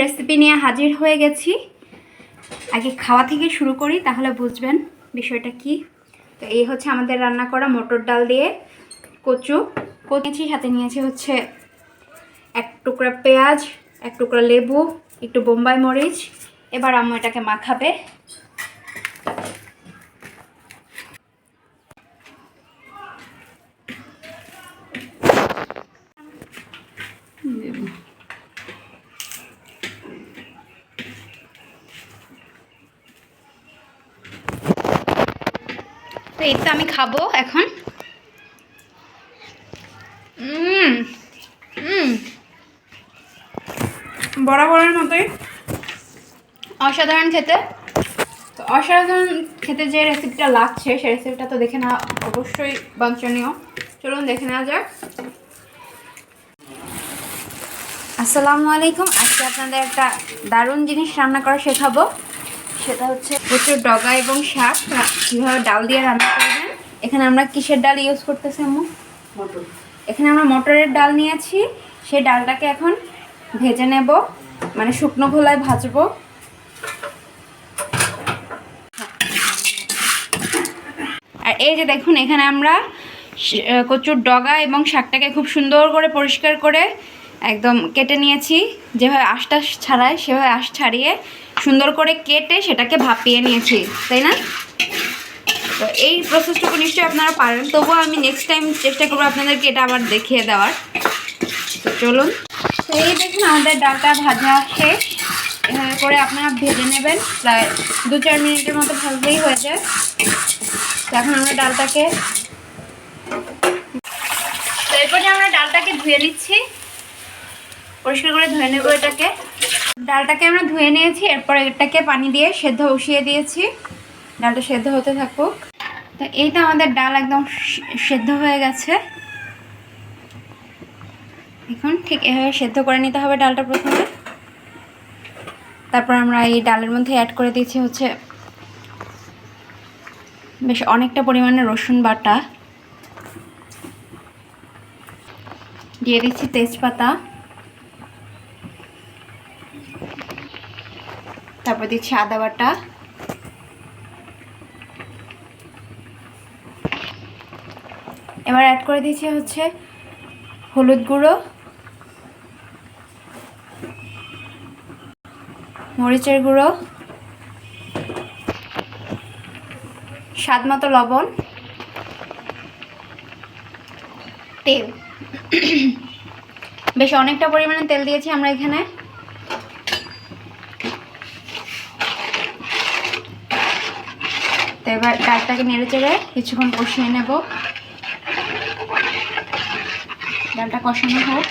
Recipe নিয়ে হাজির হয়ে গেছি। আগে খাওয়া থেকে শুরু করি, তাহলে বুঝবেন বিষয়টা কি। তো এই হচ্ছে আমাদের রান্না করা মটর ডাল দিয়ে কচু নিয়েছি, সাথে নিয়েছি হচ্ছে এক টুকরা পেঁয়াজ, এক টুকরা লেবু, একটু বোম্বাই মরিচ। এবার আম্মু এটাকে মাখাবে। তো এই তো আমি খাবো এখন। বরাবরের মতোই অসাধারণ খেতে। তো অসাধারণ খেতে যে রেসিপিটা লাগছে সেই রেসিপিটা তো দেখে না অবশ্যই বাঞ্ছনীয়। চলুন দেখে নেওয়া যাক। আসসালামু আলাইকুম। আজকে আপনাদের একটা দারুণ জিনিস রান্না করা শেখাবো। সেটা হচ্ছে প্রচুর ডগা এবং শাক কীভাবে ডাল দিয়ে রান্না করবেন। এখানে আমরা কিসের ডাল ইউজ করতেছি আম্মু? মটর। এখানে আমরা মটরের ডাল নিয়েছি। সেই ডালটাকে এখন ভেজে নেব, মানে শুকনো খোলায় ভাজবো। আর এই যে দেখুন, এখানে আমরা কচুর ডগা এবং শাকটাকে খুব সুন্দর করে পরিষ্কার করে একদম কেটে নিয়েছি। যেভাবে আঁশটা ছাড়ায় সেভাবে আঁশ ছাড়িয়ে সুন্দর করে কেটে সেটাকে ভাপিয়ে নিয়েছি, তাই না? তো এই প্রসেসটুকু নিশ্চয়ই আপনারা পারেন, তবুও আমি নেক্সট টাইম চেষ্টা করবো আপনাদেরকে এটা আবার দেখিয়ে দেওয়ার। তো চলুন। তো এই দেখুন আমাদের ডালটা ভাজা শেষ। এভাবে করে আপনারা ভেজে নেবেন, প্রায় 2-4 মিনিটের মতো ভাজলেই হয়ে যায়। তো এখন আমরা ডালটাকে ধুয়ে নিচ্ছি, পরিষ্কার করে ধুয়ে নেব এটাকে। ডালটাকে আমরা ধুয়ে নিয়েছি, এরপর এটাকে পানি দিয়ে সেদ্ধ বসিয়ে দিয়েছি। ডালটা সেদ্ধ হতে থাকুক। তো এই তো আমাদের ডাল একদম সেদ্ধ হয়ে গেছে। এখন ঠিক এভাবে সেদ্ধ করে নিতে হবে ডালটা প্রথমে। তারপর আমরা এই ডালের মধ্যে অ্যাড করে দিচ্ছি হচ্ছে বেশ অনেকটা পরিমাণে রসুন বাটা, দিয়ে দিচ্ছি তেজপাতা, তারপর দিচ্ছি আদা বাটা, এবার অ্যাড করে দিচ্ছি হচ্ছে হলুদ গুঁড়ো, মরিচের গুঁড়ো, স্বাদ মতো লবণ, তেল। বেশ অনেকটা পরিমাণে তেল দিয়েছি আমরা এখানে। তো এবার ডালটাকে নেড়ে চেড়ে কিছুক্ষণ কষিয়ে নেব। ডালটা কষানো হোক।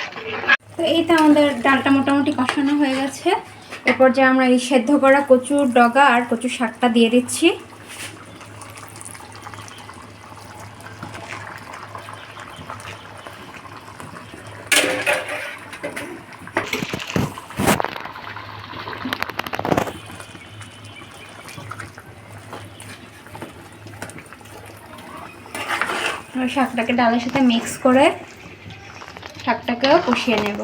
তো এই তো আমাদের ডালটা মোটামুটি কষানো হয়ে গেছে। এরপর যে আমরা এই সেদ্ধ করা কচুর ডগা আর কচুর শাকটা দিয়ে দিচ্ছি। শাকটাকে ডালের সাথে মিক্স করে শাকটাকেও কষিয়ে নেব।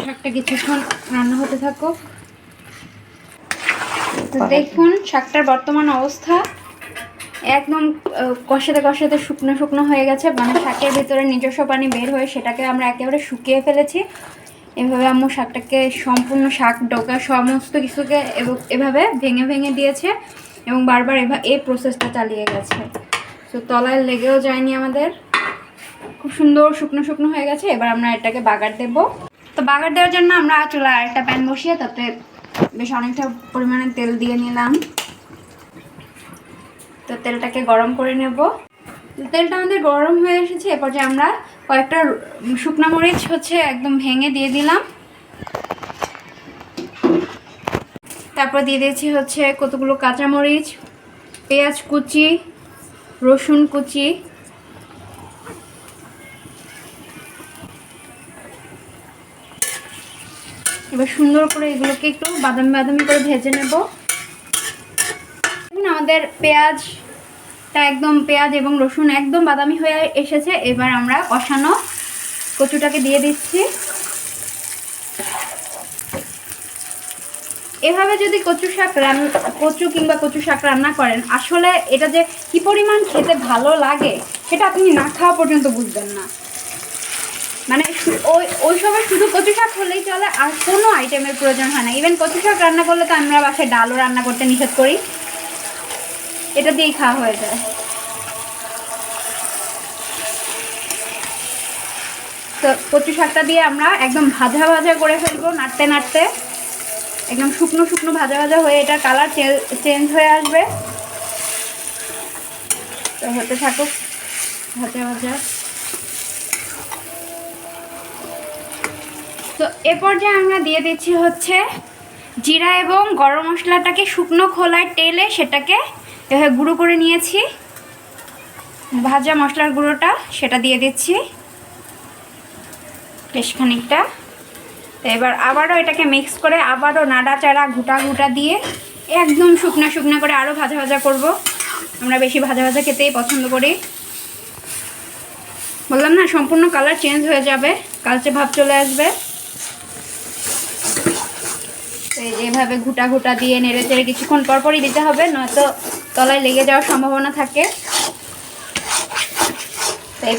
শাকটা কিছুক্ষণ রান্না হতে থাকুক। তো দেখুন শাকটার বর্তমান অবস্থা একদম কষাতে কষাতে শুকনো শুকনো হয়ে গেছে, মানে শাকের ভিতরে নিজস্ব পানি বের হয়ে সেটাকে আমরা একেবারে শুকিয়ে ফেলেছি। এভাবে আম্মু শাকটাকে সম্পূর্ণ শাক ডগা সমস্ত কিছুকে এভাবে ভেঙে ভেঙে দিয়েছে এবং বারবার এই প্রসেসটা চালিয়ে গেছে। তো তলায় লেগেও যায়নি আমাদের, খুব সুন্দর শুকনো শুকনো হয়ে গেছে। এবার আমরা এটাকে বাগার দেব। তো বাগার দেওয়ার জন্য আমরা চুলায় আরেকটা প্যান বসিয়ে তাতে বেশ অনেকটা পরিমাণে তেল দিয়ে নিলাম। তো তেলটাকে গরম করে নেব। তেলটা আমাদের গরম হয়ে এসেছে। এরপর যে আমরা কয়েকটা শুকনো মরিচ হচ্ছে একদম ভেঙে দিয়ে দিলাম। তারপর দিয়ে দিয়েছি হচ্ছে কতগুলো কাঁচামরিচ, পেঁয়াজ কুচি, রসুন কুচি, এবার সুন্দর করে এগুলোকে একটু বাদামি বাদামি করে ভেজে নেব। আমাদের পেঁয়াজটা একদম, পেঁয়াজ এবং রসুন একদম বাদামি হয়ে এসেছে। এবার আমরা কষানো কচুটাকে দিয়ে দিচ্ছি। এভাবে যদি কচু কিংবা কচু শাক রান্না করেন, আসলে এটা যে কি পরিমাণ খেতে ভালো লাগে সেটা আপনি না খাওয়া পর্যন্ত বুঝবেন না। মানে ওই সময় শুধু কচু শাক হলেই চলে, আর কোনো আইটেমের প্রয়োজন হয় না। ইভেন কচু শাক রান্না করলে তো আমরা বাসায় ডালও রান্না করতে নিষেধ করি, এটা দিয়েই খাওয়া হয়ে যায়। তো কচু শাকটা দিয়ে আমরা একদম ভাজা ভাজা করে ফেলবো, নাড়তে নাড়তে একদম শুকনো শুকনো ভাজা ভাজা হয়ে এটা কালার চেঞ্জ হয়ে আসবে। তো হতে থাকুক ভাজা ভাজা। তো এ পর্যায়ে আমরা দিয়ে দিচ্ছি হচ্ছে জিরা এবং গরম মশলাটাকে শুকনো খোলায় টেলে সেটাকে এভাবে গুঁড়ো করে নিয়েছি, ভাজা মশলার গুঁড়োটা সেটা দিয়ে দিচ্ছি বেশ খানিকটা। তো এবার আবারও এটাকে মিক্স করে আবারও নাড়াচাড়া ঘুটা দিয়ে একদম শুকনো শুকনো করে আরও ভাজা ভাজা করব। আমরা বেশি ভাজা ভাজা খেতেই পছন্দ করি। বললাম না, সম্পূর্ণ কালার চেঞ্জ হয়ে যাবে, কালচে ভাব চলে আসবে। তো এইভাবে ঘুটা দিয়ে নেড়ে চেড়ে কিছুক্ষণ পরপরই দিতে হবে, নয়তো তলায় লেগে যাওয়ার সম্ভাবনা থাকে। তো এই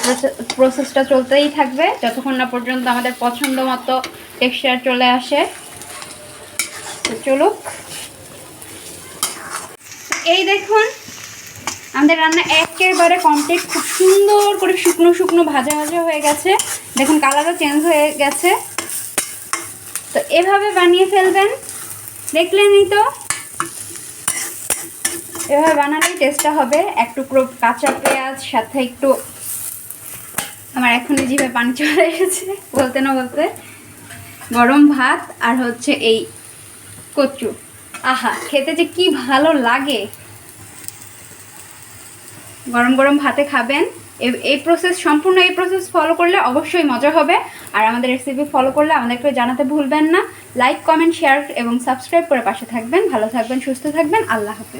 প্রসেসটা চলতেই থাকবে যতক্ষণ না পর্যন্ত আমাদের পছন্দ মতো টেক্সচার চলে আসে। তো চলুক। এই দেখুন আমাদের রান্না একেবারে কমপ্লিট, খুব সুন্দর করে শুকনো শুকনো ভাজা ভাজা হয়ে গেছে। দেখুন কালারও চেঞ্জ হয়ে গেছে। তো এভাবে বানিয়ে ফেলবেন, দেখলেনই তো। এভাবে বানালেই টেস্টটা হবে। এক টুকরো কাঁচা পেঁয়াজ, সাথে একটু, আমার এখনই জিভে পানি চলে এসেছে বলতে না বলতে, গরম ভাত আর হচ্ছে এই কচু। আহা, খেতে যে কি ভালো লাগে। গরম গরম ভাতে খাবেন। এই প্রসেস ফলো করলে অবশ্যই মজা হবে। আর আমাদের রেসিপি ফলো করলে আমাদেরকে জানাতে ভুলবেন না। লাইক, কমেন্ট, শেয়ার এবং সাবস্ক্রাইব করে পাশে থাকবেন। ভালো থাকবেন, সুস্থ থাকবেন। আল্লাহ হাফেজ।